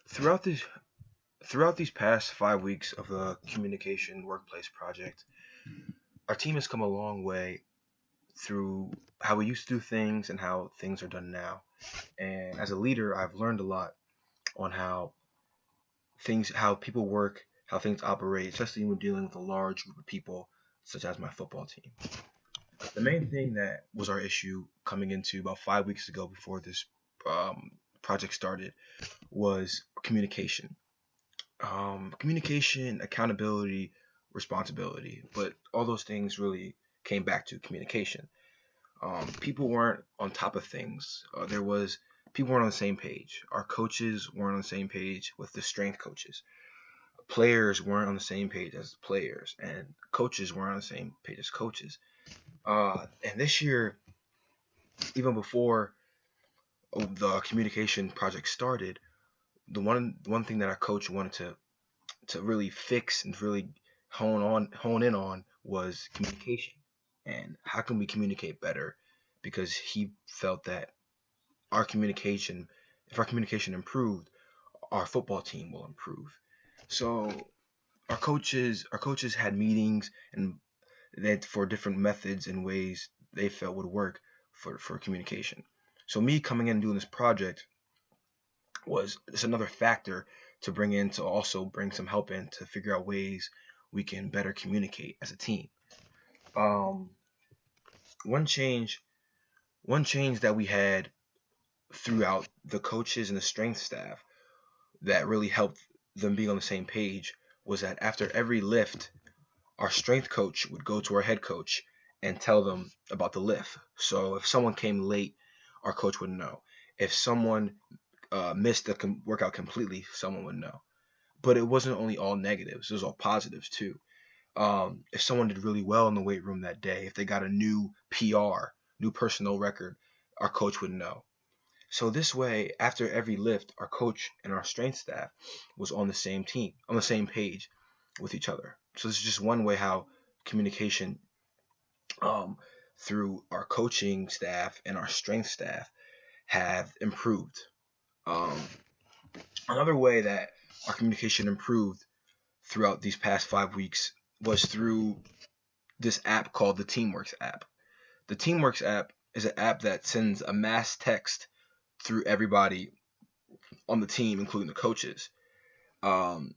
Throughout this throughout these past 5 weeks of the communication workplace project, our team has come a long way through how we used to do things and how things are done now. And as a leader, I've learned a lot on how people work, how things operate, especially when dealing with a large group of people, such as my football team. The main thing that was our issue coming into about 5 weeks ago before this project started was communication. Communication, accountability, responsibility, but all those things really came back to communication. People weren't on top of things. There was People weren't on the same page. Our coaches weren't on the same page with the strength coaches. Players weren't on the same page as players, and coaches weren't on the same page as coaches. And this year, even before the communication project started, the one thing that our coach wanted to really fix and really hone in on was communication and how can we communicate better, because he felt that our communication if our communication improved, our football team will improve. So our coaches had meetings and that for different methods and ways they felt would work for communication. So me coming in and doing this project was just another factor to bring in, to also bring some help in to figure out ways we can better communicate as a team. Um, one change, one change that we had throughout the coaches and the strength staff that really helped them being on the same page was that after every lift, our strength coach would go to our head coach and tell them about the lift. So if someone came late, our coach would know. If someone missed the workout completely, someone would know. But it wasn't only all negatives; it was all positives too. If someone did really well in the weight room that day, if they got a new PR, new personal record, our coach would know. So this way, after every lift, our coach and our strength staff was on the same team, on the same page with each other. So this is just one way how communication um, through our coaching staff and our strength staff have improved. Um, Another way that our communication improved throughout these past 5 weeks was through this app called the Teamworks app. The Teamworks app is an app that sends a mass text through everybody on the team, including the coaches. Um,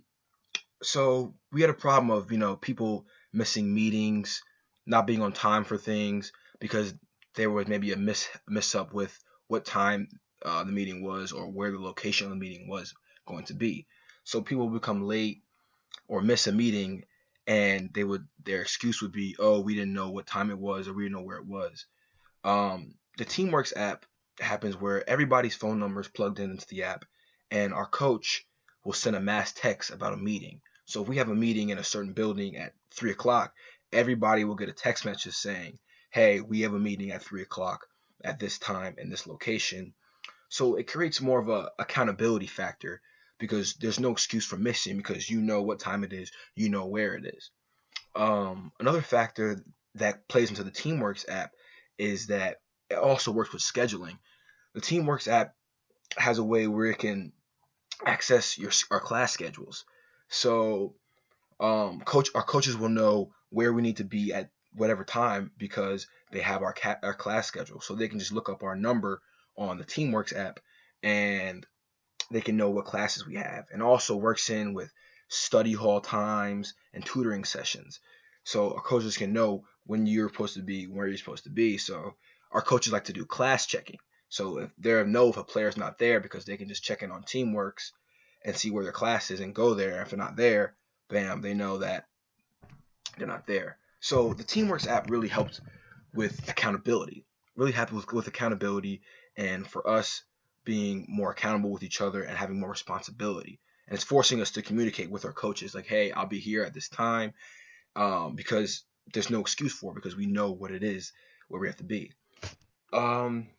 so we had a problem of people missing meetings, not being on time for things because there was maybe a miss up with what time the meeting was or where the location of the meeting was going to be. So people would become late or miss a meeting, and their excuse would be, oh, we didn't know what time it was or we didn't know where it was. The Teamworks app happens where everybody's phone number is plugged into the app, and our coach will send a mass text about a meeting. So if we have a meeting in a certain building at 3 o'clock, everybody will get a text message saying, "Hey, we have a meeting at 3 o'clock at this time in this location." So it creates more of a accountability factor because there's no excuse for missing because you know what time it is, you know where it is. Another factor that plays into the Teamworks app is that it also works with scheduling. The Teamworks app has a way where it can access our class schedules. So our coaches will know where we need to be at whatever time because they have our class schedule. So they can just look up our number on the Teamworks app and they can know what classes we have. And also works in with study hall times and tutoring sessions. So our coaches can know when you're supposed to be, where you're supposed to be. So our coaches like to do class checking. So if a player's not there because they can just check in on Teamworks and see where their class is and go there. If they're not there, bam, they know that they're not there. So the Teamworks app really helped with accountability. Really happy with accountability and for us being more accountable with each other and having more responsibility. And it's forcing us to communicate with our coaches like, hey, I'll be here at this time because there's no excuse for it because we know what it is where we have to be. Um,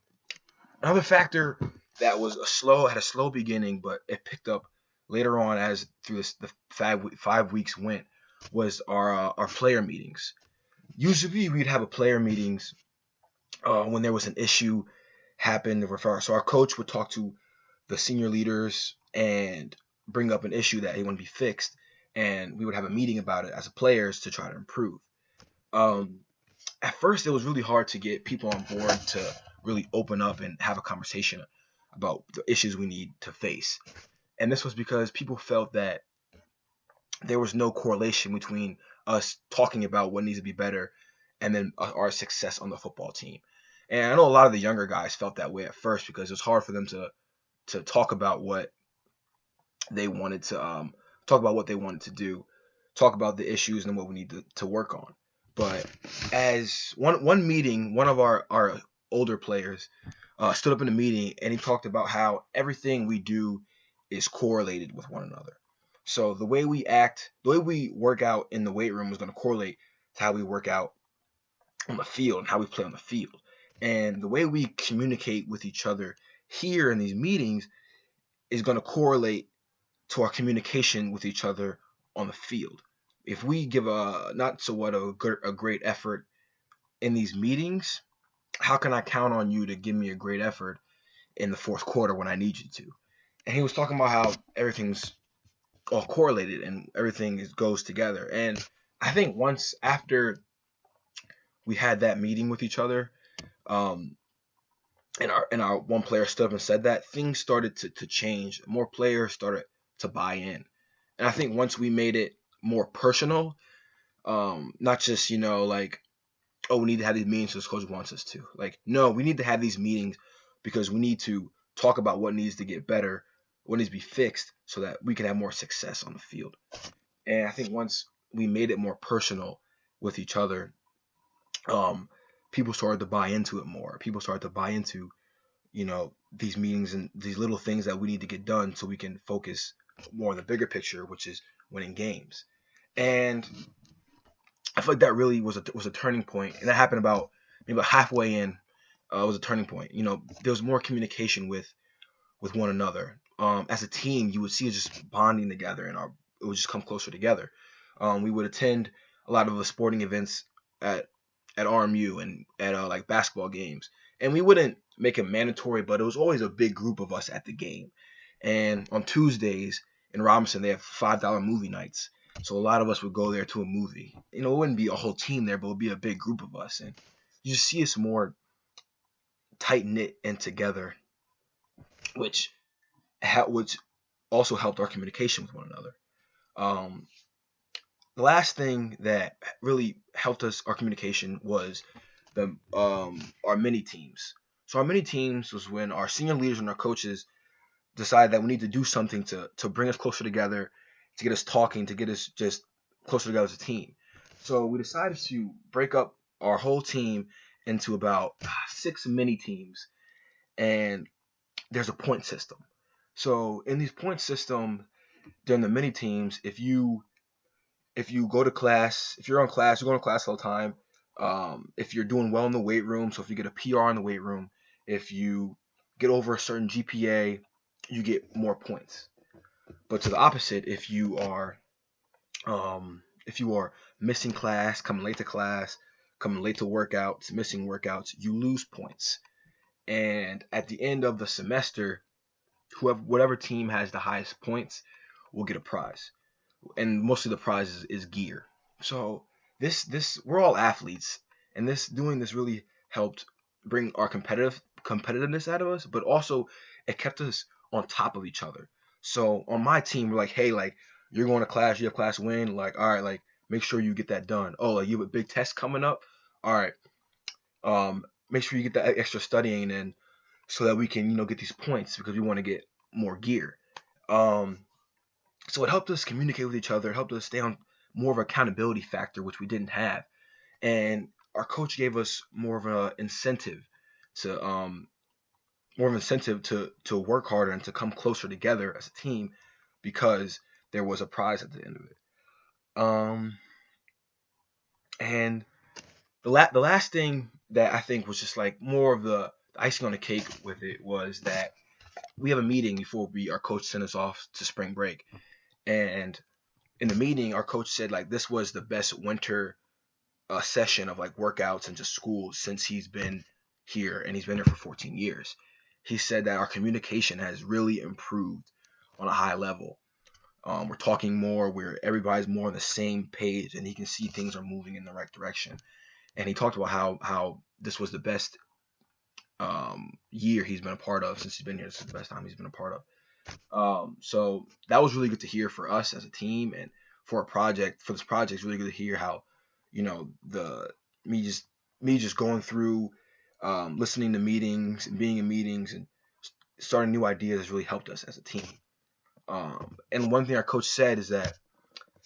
Another factor that had a slow beginning, but it picked up later on as through the 5 weeks went was our player meetings. Usually we'd have a player meetings when there was an issue happened with so our coach would talk to the senior leaders and bring up an issue that they want to be fixed, and we would have a meeting about it as players to try to improve. Um, at first, it was really hard to get people on board to really open up and have a conversation about the issues we need to face. And this was because people felt that there was no correlation between us talking about what needs to be better and then our success on the football team. And I know a lot of the younger guys felt that way at first because it was hard for them to talk about what they wanted to talk about what they wanted to do, talk about the issues and what we need to work on. But as one meeting, one of our older players stood up in a meeting and he talked about how everything we do is correlated with one another. So the way we act, the way we work out in the weight room is going to correlate to how we work out on the field and how we play on the field. And the way we communicate with each other here in these meetings is going to correlate to our communication with each other on the field. If we give a not so what a great effort in these meetings, how can I count on you to give me a great effort in the fourth quarter when I need you to? And he was talking about how everything's all correlated and everything goes together. And I think once after we had that meeting with each other, um, and our one player stood up and said that, things started to change. More players started to buy in. And I think once we made it more personal, not just, like, oh, we need to have these meetings because coach wants us to. Like, no, we need to have these meetings because we need to talk about what needs to get better, what needs to be fixed so that we can have more success on the field. And I think once we made it more personal with each other, people started to buy into it more. People started to buy into, these meetings and these little things that we need to get done so we can focus more on the bigger picture, which is winning games. And I feel like that really was a turning point, and that happened about maybe about halfway in. Was a turning point. There was more communication with one another. As a team, you would see us just bonding together, and it would just come closer together. We would attend a lot of the sporting events at RMU and at like basketball games, and we wouldn't make it mandatory, but it was always a big group of us at the game. And on Tuesdays in Robinson, they have $5 movie nights. So a lot of us would go there to a movie. It wouldn't be a whole team there, but it would be a big group of us. And you just see us more tight knit and together, which also helped our communication with one another. The last thing that really helped us our communication was our mini teams. So our mini teams was when our senior leaders and our coaches decided that we need to do something to bring us closer together, to get us talking, to get us just closer together as a team. So we decided to break up our whole team into about 6 mini teams, and there's a point system. So in these point system, during the mini teams, if you go to class, if you're on class, you're going to class all the time. If you're doing well in the weight room, so if you get a PR in the weight room, if you get over a certain GPA, you get more points. But to the opposite, if you are missing class, coming late to class, coming late to workouts, missing workouts, you lose points. And at the end of the semester, whatever team has the highest points will get a prize. And most of the prize is gear. So this we're all athletes, and doing this really helped bring our competitiveness out of us, but also it kept us on top of each other. So on my team, we're like, hey, like, you're going to class, you have class win, like, all right, like, make sure you get that done. Oh, like, you have a big test coming up, all right, make sure you get that extra studying in so that we can, get these points because we want to get more gear. So it helped us communicate with each other. It helped us stay on more of an accountability factor, which we didn't have. And our coach gave us more of an incentive to work harder and to come closer together as a team because there was a prize at the end of it. And the last thing that I think was just like more of the icing on the cake with it was that we have a meeting before our coach sent us off to spring break. And in the meeting, our coach said like this was the best winter session of like workouts and just school since he's been here, and he's been here for 14 years. He said that our communication has really improved on a high level. We're talking more, where everybody's more on the same page, and he can see things are moving in the right direction. And he talked about how this was the best year he's been a part of since he's been here. This is the best time he's been a part of. So that was really good to hear for us as a team, and for this project, it's really good to hear how, the me just me just going through, listening to meetings and being in meetings and starting new ideas has really helped us as a team. And one thing our coach said is that,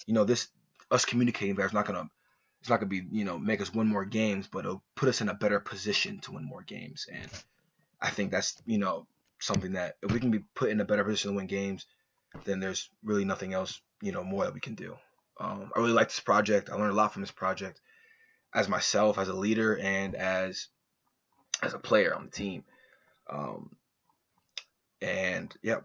this us communicating better is not gonna be, make us win more games, but it'll put us in a better position to win more games. And I think that's, something that if we can be put in a better position to win games, then there's really nothing else, more that we can do. I really like this project. I learned a lot from this project as myself, as a leader, and as a player on the team. Um, and yep.